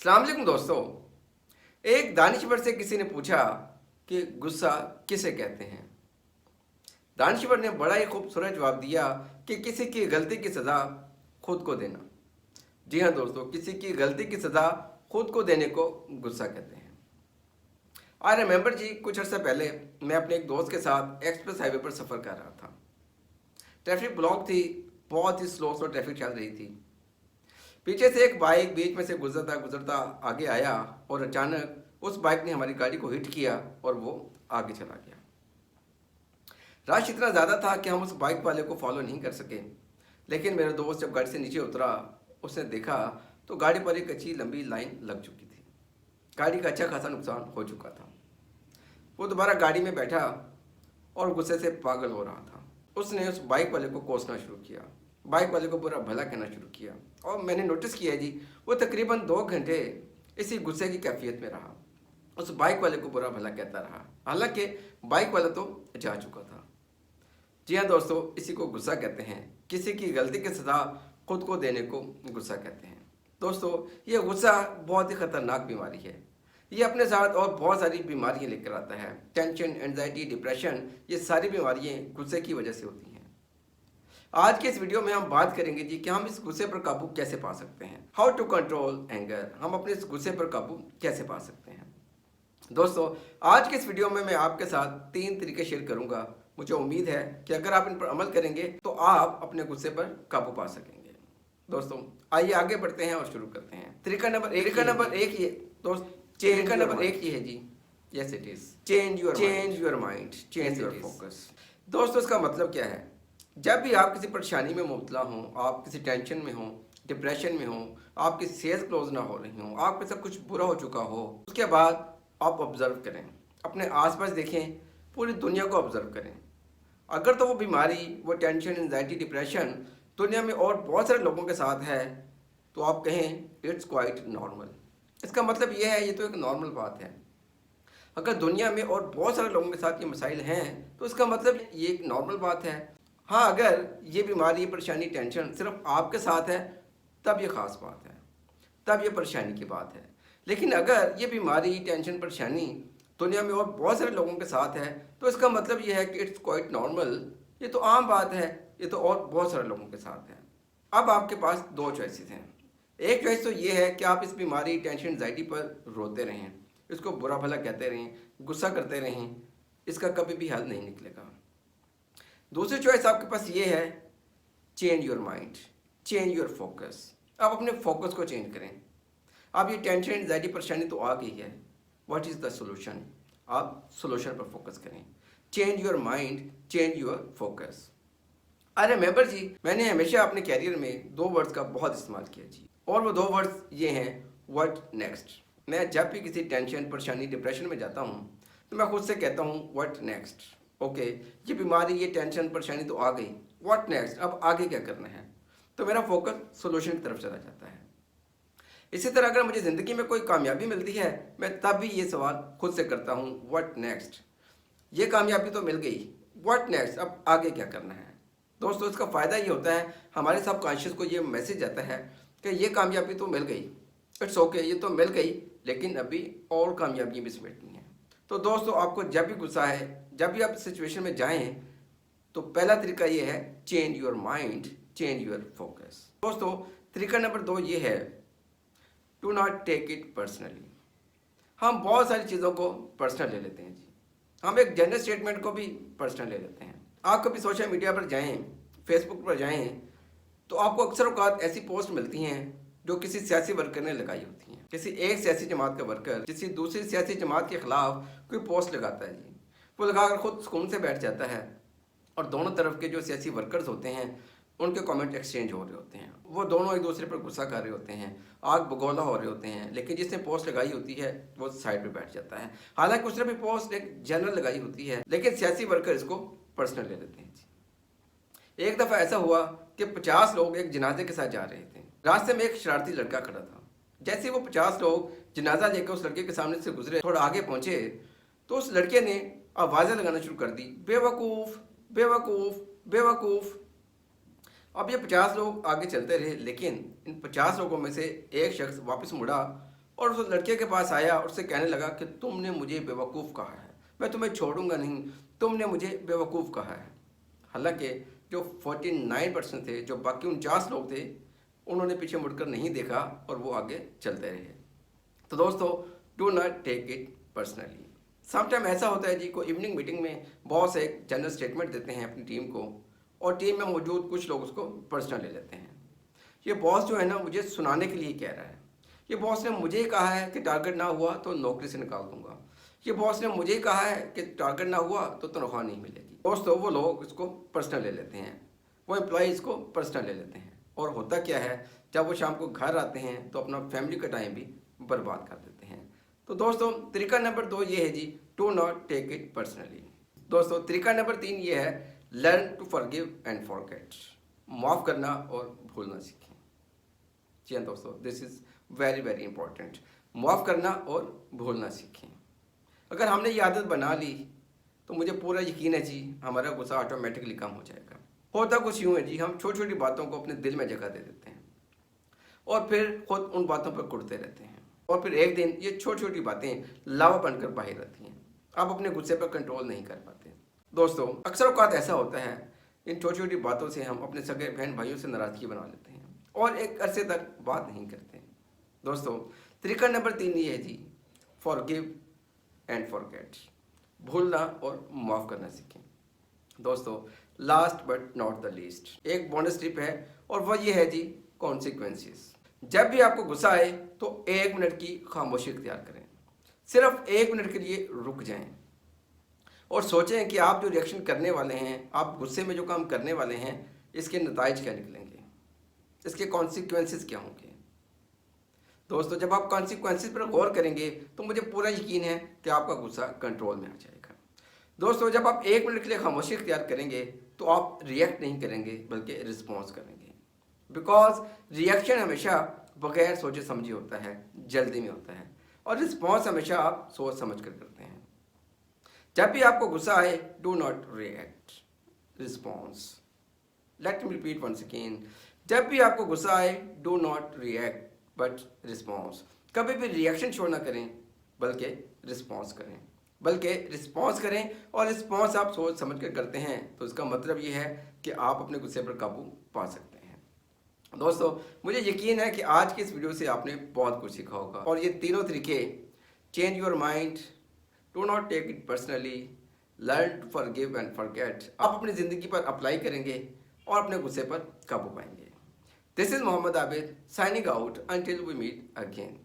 अस्सलाम वालेकुम दोस्तों। एक दानिशवर से किसी ने पूछा कि गुस्सा किसे कहते हैं। दानिशवर ने बड़ा ही खूबसूरत जवाब दिया कि किसी की गलती की सज़ा खुद को देना। जी हाँ दोस्तों, किसी की गलती की सज़ा खुद को देने को गुस्सा कहते हैं। आई रिमेंबर जी, कुछ अर्सा पहले मैं अपने एक दोस्त के साथ एक्सप्रेस हाईवे पर सफ़र कर रहा था। ट्रैफिक ब्लॉक थी, बहुत ही स्लो स्लो ट्रैफिक चल रही थी। पीछे से एक बाइक बीच में से गुजरता गुजरता आगे आया और अचानक उस बाइक ने हमारी गाड़ी को हिट किया और वो आगे चला गया। रश इतना ज़्यादा था कि हम उस बाइक वाले को फॉलो नहीं कर सके। लेकिन मेरा दोस्त जब गाड़ी से नीचे उतरा, उसने देखा तो गाड़ी पर एक अच्छी लंबी लाइन लग चुकी थी। गाड़ी का अच्छा खासा नुकसान हो चुका था। वो दोबारा गाड़ी में बैठा और गुस्से से पागल हो रहा था। उसने उस बाइक वाले को कोसना शुरू किया, बाइक वाले को बुरा भला कहना शुरू किया। और मैंने नोटिस किया जी, वो तकरीबन 2 घंटे इसी गुस्से की कैफियत में रहा, उस बाइक वाले को बुरा भला कहता रहा। हालांकि बाइक वाला तो जा चुका था। जी हाँ दोस्तों, इसी को गुस्सा कहते हैं। किसी की गलती की सज़ा खुद को देने को गुस्सा कहते हैं। दोस्तों, ये गुस्सा बहुत ही खतरनाक बीमारी है। ये अपने साथ और बहुत सारी बीमारियां लेकर आता है। टेंशन, एंजाइटी, डिप्रेशन, ये सारी बीमारियां गुस्से की वजह से होती हैं। आज के इस वीडियो में हम बात करेंगे जी कि हम इस गुस्से पर काबू कैसे पा सकते हैं। हाउ टू कंट्रोल एंगर, हम अपने इस गुस्से पर काबू कैसे पा सकते हैं। दोस्तों, आज के इस वीडियो में मैं आपके साथ 3 तरीके शेयर करूंगा। मुझे उम्मीद है कि अगर आप इन पर अमल करेंगे तो आप अपने गुस्से पर काबू पा सकेंगे। दोस्तों, आइए आगे बढ़ते हैं और शुरू करते हैं। तरीका नंबर एक ये दोस्त, तरीका नंबर 1 ये है जी, yes it is, change your mind, change your focus. दोस्तों, इसका मतलब क्या है? जब भी आप किसी परेशानी में मुबतला हों, आप किसी टेंशन में हों, डिप्रेशन में हों, आपकी सेल्स क्लोज ना हो रही हों, आपके साथ कुछ बुरा हो चुका हो, उसके बाद आप ऑब्जर्व करें, अपने आसपास देखें, पूरी दुनिया को ऑब्जर्व करें। अगर तो वो बीमारी, वो टेंशन, एंजाइटी, डिप्रेशन दुनिया में और बहुत सारे लोगों के साथ है, तो आप कहें इट्स क्वाइट नॉर्मल। इसका मतलब ये है, ये तो एक नॉर्मल बात है। अगर दुनिया में और बहुत सारे लोगों के साथ ये मसाइल हैं, तो इसका मतलब ये एक नॉर्मल बात है। हाँ, अगर ये बीमारी, परेशानी, टेंशन सिर्फ आपके साथ है, तब ये ख़ास बात है, तब ये परेशानी की बात है। लेकिन अगर ये बीमारी, टेंशन, परेशानी दुनिया में और बहुत सारे लोगों के साथ है, तो इसका मतलब ये है कि इट्स क्वाइट नॉर्मल, ये तो आम बात है, ये तो और बहुत सारे लोगों के साथ है। अब आपके पास 2 चॉइसेस हैं। एक चॉइस तो ये है कि आप इस बीमारी, टेंशन, एंजाइटी पर रोते रहें, इसको बुरा भला कहते रहें, गुस्सा करते रहें, इसका कभी भी हल नहीं निकलेगा। दूसरी चॉइस आपके पास ये है, change your mind, change your focus. आप अपने फोकस को चेंज करें। अब ये टेंशन, एंजाइटी, परेशानी तो आ गई है, व्हाट इज़ द सोल्यूशन? आप सोल्यूशन पर फोकस करें। Change your mind, change your focus. अरे मेंबर जी, मैंने हमेशा अपने कैरियर में 2 वर्ड्स का बहुत इस्तेमाल किया जी, और वो 2 वर्ड्स ये हैं, व्हाट नेक्स्ट। मैं जब भी किसी टेंशन, परेशानी, डिप्रेशन में जाता हूँ, तो मैं खुद से कहता हूँ व्हाट नेक्स्ट। ओके, ये बीमारी, ये टेंशन, परेशानी तो आ गई, व्हाट नेक्स्ट, अब आगे क्या करना है? तो मेरा फोकस सोल्यूशन की तरफ चला जाता है। इसी तरह अगर मुझे ज़िंदगी में कोई कामयाबी मिलती है, मैं तब भी ये सवाल खुद से करता हूँ, व्हाट नेक्स्ट। ये कामयाबी तो मिल गई, व्हाट नेक्स्ट, अब आगे क्या करना है? दोस्तों, इसका फ़ायदा ये होता है, हमारे सबकॉन्शियस को ये मैसेज आता है कि ये कामयाबी तो मिल गई, इट्स ओके, ये तो मिल गई, लेकिन अभी और कामयाबियाँ भी समेटनी हैं। तो दोस्तों, आपको जब भी गुस्सा है, जब भी आप सिचुएशन में जाएं, तो पहला तरीका ये है, change your mind, change your focus. दोस्तों, तरीका नंबर 2 ये है, to not take it personally. हम बहुत सारी चीज़ों को पर्सनल ले लेते हैं जी। हम एक जनरल स्टेटमेंट को भी पर्सनल ले लेते हैं। आप कभी सोशल मीडिया पर जाएं, फेसबुक पर जाएं, तो आपको अक्सर औकात ऐसी पोस्ट मिलती हैं जो किसी सियासी वर्कर ने लगाई होती हैं। किसी एक सियासी जमात का वर्कर किसी दूसरी सियासी जमात के खिलाफ कोई पोस्ट लगाता है जी, वो लगाकर खुद सुकून से बैठ जाता है, और दोनों तरफ के जो सियासी वर्कर्स होते हैं उनके कमेंट एक्सचेंज हो रहे होते हैं, वो दोनों एक दूसरे पर गुस्सा कर रहे होते हैं, आग बगौला हो रहे होते हैं। लेकिन जिसने पोस्ट लगाई होती है वो साइड पे बैठ जाता है। हालांकि उसने भी पोस्ट एक जनरल लगाई होती है, लेकिन सियासी वर्कर इसको पर्सनल ले लेते हैं जी। एक दफ़ा ऐसा हुआ कि 50 लोग एक जनाजे के साथ जा रहे थे। रास्ते में एक शरारती लड़का खड़ा था। जैसे वो 50 लोग जनाजा लेकर उस लड़के के सामने से गुजरे, थोड़ा आगे पहुंचे, तो उस लड़के ने आवाज़ें लगाना शुरू कर दी, बेवकूफ़, बेवकूफ़, बेवकूफ़। अब ये 50 लोग आगे चलते रहे, लेकिन इन 50 लोगों में से एक शख्स वापस मुड़ा और उस लड़के के पास आया और उससे कहने लगा कि तुमने मुझे बेवकूफ़ कहा है, मैं तुम्हें छोड़ूंगा नहीं, तुमने मुझे बेवकूफ़ कहा है। हालांकि जो 49% थे, जो बाकी 49 लोग थे, उन्होंने पीछे मुड़कर नहीं देखा और वो आगे चलते रहे। तो दोस्तों, do not take it personally. Sometime ऐसा होता है जी, को इवनिंग मीटिंग में बॉस एक जनरल स्टेटमेंट देते हैं अपनी टीम को, और टीम में मौजूद कुछ लोग उसको पर्सनल ले लेते हैं। ये बॉस जो है ना, मुझे सुनाने के लिए कह रहा है। ये बॉस ने मुझे कहा है कि टारगेट ना हुआ तो नौकरी से निकाल दूंगा। ये बॉस ने मुझे कहा है कि टारगेट ना हुआ तो तनख्वाह नहीं मिलेगी। दोस्तों, वो लोग इसको पर्सनल ले लेते हैं, वो एम्प्लॉय इसको पर्सनल ले लेते हैं, और होता क्या है, जब वो शाम को घर आते हैं तो अपना फैमिली का टाइम भी बर्बाद कर देते हैं। तो दोस्तों, तरीका नंबर 2 ये है जी, to not take it personally. दोस्तों, तरीका नंबर 3 ये है, learn to forgive and forget. माफ़ करना और भूलना सीखें। जी हाँ दोस्तों, this is very very important. माफ़ करना और भूलना सीखें। अगर हमने ये आदत बना ली तो मुझे पूरा यकीन है जी, हमारा गुस्सा ऑटोमेटिकली कम हो जाएगा। होता कुछ यूँ है जी, हम छोटी छोटी बातों को अपने दिल में जगह दे देते हैं और फिर खुद उन बातों पर कुटते रहते हैं, और फिर एक दिन ये छोटी छोटी बातें लावा बनकर बाहर आती हैं। आप अपने गुस्से पर कंट्रोल नहीं कर पाते। दोस्तों, अक्सर औक़ात ऐसा होता है, इन छोटी छोटी बातों से हम अपने सगे बहन भाइयों से नाराज़गी बना लेते हैं और एक अरसे तक बात नहीं करते। दोस्तों, तरीका नंबर 3 ये है जी, फॉरगिव एंड फॉरगेट। भूलना और माफ़ करना सीखें। दोस्तों, last but not the least, एक बोनस टिप है, और वह ये है जी, कॉन्सिक्वेंसेस। जब भी आपको गुस्सा आए तो 1 मिनट की खामोशी इख्तियार करें। सिर्फ 1 मिनट के लिए रुक जाएं और सोचें कि आप जो रिएक्शन करने वाले हैं, आप गुस्से में जो काम करने वाले हैं, इसके नताइज क्या निकलेंगे, इसके कॉन्सिक्वेंसेस क्या होंगे। दोस्तों, जब आप कॉन्सिक्वेंसेस पर गौर करेंगे तो मुझे पूरा यकीन है कि आपका गुस्सा कंट्रोल में आ जाएगा। दोस्तों, जब आप 1 मिनट के लिए खामोशी इख्तियार करेंगे तो आप रिएक्ट नहीं करेंगे बल्कि रिस्पॉन्स करेंगे। बिकॉज रिएक्शन हमेशा बगैर सोचे समझे होता है, जल्दी में होता है, और रिस्पॉन्स हमेशा आप सोच समझ कर करते हैं। जब भी आपको गुस्सा आए, do not react, response. Let me repeat once again, जब भी आपको गुस्सा आए, do not react but response. कभी भी रिएक्शन शो ना करें बल्कि रिस्पॉन्स करें, और रिस्पॉन्स आप सोच समझ कर करते हैं तो इसका मतलब ये है कि आप अपने गुस्से पर काबू पा सकते हैं। दोस्तों, मुझे यकीन है कि आज की इस वीडियो से आपने बहुत कुछ सीखा होगा, और ये तीनों तरीके, change your mind, do not take it personally, learn to forgive and forget, आप अपनी ज़िंदगी पर अप्लाई करेंगे और अपने गुस्से पर काबू पाएंगे। This is Mohammed Abid signing out until we meet again.